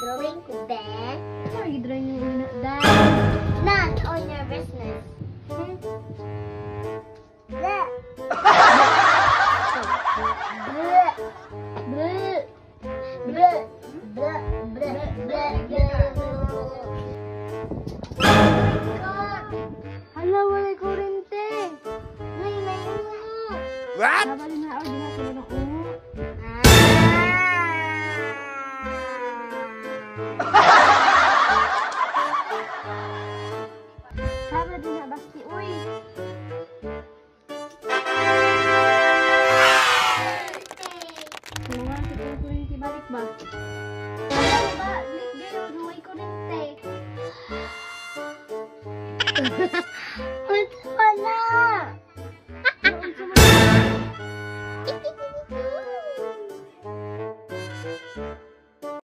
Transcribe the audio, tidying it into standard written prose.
drawing ko, be. Ano i-drawing yung una? Dad. None on your business. Bleh. Bleh. Bleh. Bleh. Bleh. Bleh. Bleh. Hala, walay kurente. May mayroon mo. What? Sabali na ako, di na sila ng ungo. Sabali din na basti, uy. Ano nga si kurente balik ba? Ano ba? Lik gayo, duway kurente.